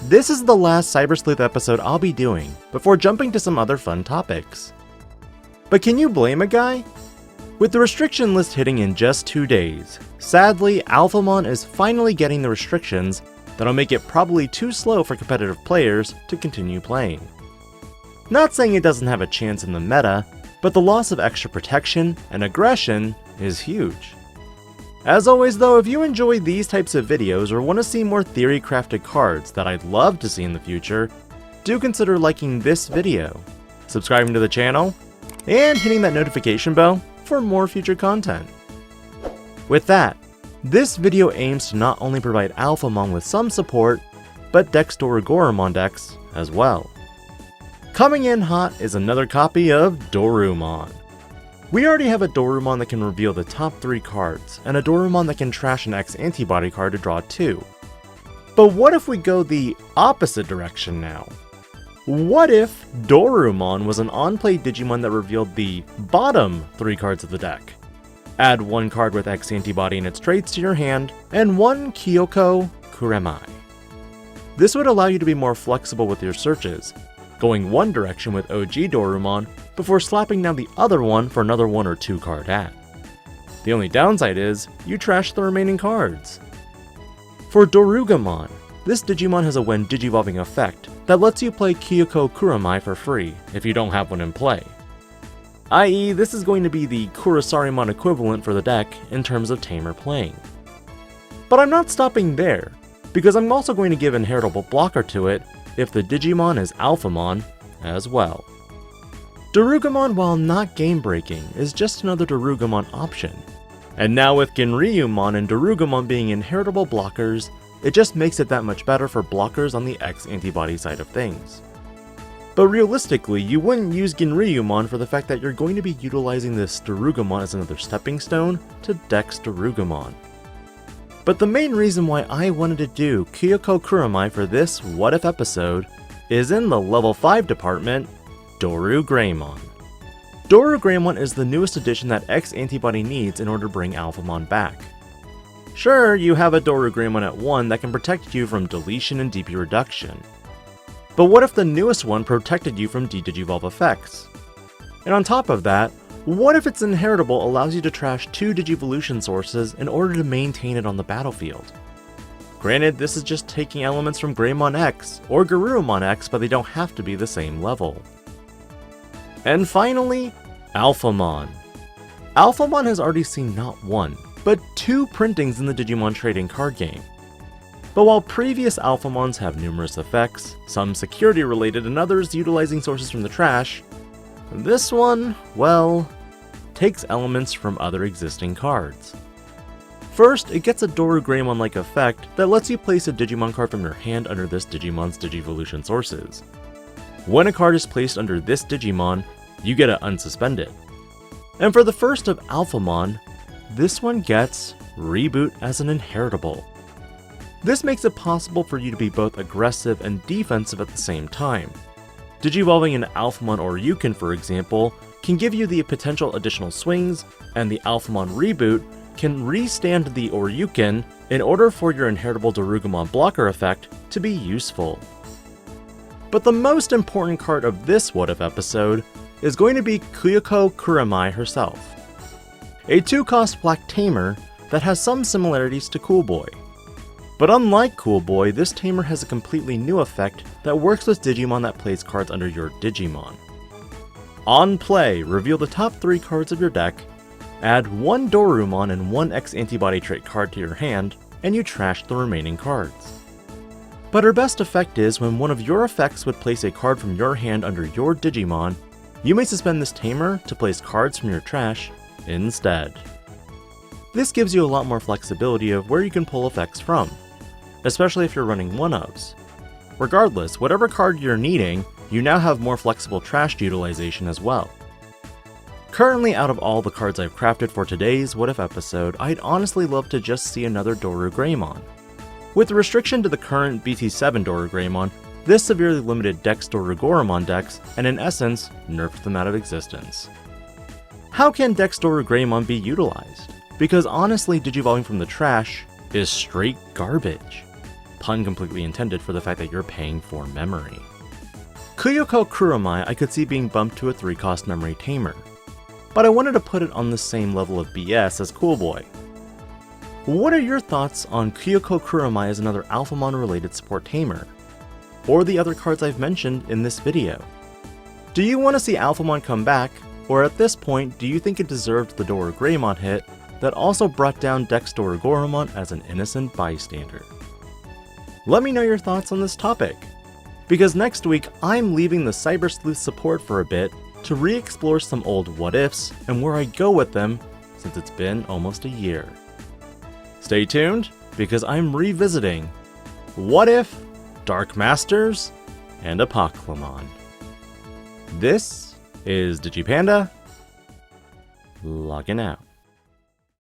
this is the last Cyber Sleuth episode I'll be doing before jumping to some other fun topics. But can you blame a guy? With the restriction list hitting in just 2 days, sadly Alphamon is finally getting the restrictions that'll make it probably too slow for competitive players to continue playing. Not saying it doesn't have a chance in the meta, but the loss of extra protection and aggression is huge. As always though, if you enjoy these types of videos or want to see more theory crafted cards that I'd love to see in the future, do consider liking this video, subscribing to the channel, and hitting that notification bell for more future content. With that, this video aims to not only provide Alphamon with some support, but decks Dorugreymon decks as well. Coming in hot is another copy of Dorumon. We already have a Dorumon that can reveal the top 3 cards, and a Dorumon that can trash an X-Antibody card to draw 2. But what if we go the opposite direction now? What if Dorumon was an on-play Digimon that revealed the bottom 3 cards of the deck? Add 1 card with X-Antibody and its traits to your hand, and 1 Kyoko Kuremi. This would allow you to be more flexible with your searches, going one direction with OG Dorumon before slapping down the other one for another 1 or 2 card ad. The only downside is, you trash the remaining cards. For Dorugamon, this Digimon has a when Digivolving effect that lets you play Kyoko Kuremi for free if you don't have one in play. I.e., this is going to be the Kurisarimon equivalent for the deck in terms of tamer playing. But I'm not stopping there, because I'm also going to give an inheritable blocker to it if the Digimon is Alphamon as well. Dorugamon, while not game-breaking, is just another Dorugamon option. And now with Ginryumon and Dorugamon being inheritable blockers, it just makes it that much better for blockers on the X-Antibody side of things. But realistically, you wouldn't use Ginryumon for the fact that you're going to be utilizing this Dorugamon as another stepping stone to Dex Dorugamon. But the main reason why I wanted to do Kyoko Kuremi for this What If episode is in the level 5 department, Dorugreymon. Dorugreymon is the newest addition that X-Antibody needs in order to bring Alphamon back. Sure, you have a Dorugreymon at 1 that can protect you from deletion and DP reduction. But what if the newest one protected you from de-digivolve effects? And on top of that, what if its inheritable allows you to trash 2 Digivolution sources in order to maintain it on the battlefield? Granted, this is just taking elements from Greymon X or Garurumon X, but they don't have to be the same level. And finally, Alphamon. Alphamon has already seen not 1, but 2 printings in the Digimon trading card game. But while previous Alphamons have numerous effects, some security related and others utilizing sources from the trash, this one, well, takes elements from other existing cards. First, it gets a Dorugreymon-like effect that lets you place a Digimon card from your hand under this Digimon's Digivolution sources. When a card is placed under this Digimon, you get it unsuspended. And for the first of Alphamon, this one gets Reboot as an inheritable. This makes it possible for you to be both aggressive and defensive at the same time. Digivolving an Alphamon or Ryukin, for example, can give you the potential additional swings, and the Alphamon Reboot can restand the Oryukin in order for your inheritable Dorugamon blocker effect to be useful. But the most important card of this What If episode is going to be Kyoko Kuremi herself. A 2-cost black tamer that has some similarities to Cool Boy. But unlike Cool Boy, this tamer has a completely new effect that works with Digimon that plays cards under your Digimon. On play, reveal the top 3 cards of your deck, add 1 Dorumon and 1 X-Antibody trait card to your hand, and you trash the remaining cards. But her best effect is when one of your effects would place a card from your hand under your Digimon, you may suspend this tamer to place cards from your trash instead. This gives you a lot more flexibility of where you can pull effects from, especially if you're running one-ofs. Regardless, whatever card you're needing, you now have more flexible trash utilization as well. Currently, out of all the cards I've crafted for today's What If episode, I'd honestly love to just see another Dorugreymon. With the restriction to the current BT7 Dorugreymon, this severely limited Dex Dorugreymon decks, and in essence, nerfed them out of existence. How can Dex Dorugreymon be utilized? Because honestly, Digivolving from the trash is straight garbage. pun completely intended for the fact that you're paying for memory. Kyoko Kuremi I could see being bumped to a 3-cost memory tamer, but I wanted to put it on the same level of BS as Cool Boy. What are your thoughts on Kyoko Kuremi as another Alphamon related support tamer? Or the other cards I've mentioned in this video? Do you want to see Alphamon come back, or at this point do you think it deserved the Dorugreymon hit that also brought down Dex Dorugreymon as an innocent bystander? Let me know your thoughts on this topic, because next week I'm leaving the Cyber Sleuth support for a bit to re-explore some old what-ifs and where I go with them since it's been almost a year. Stay tuned, because I'm revisiting What If, Dark Masters, and Alphamon. This is Digipanda, logging out.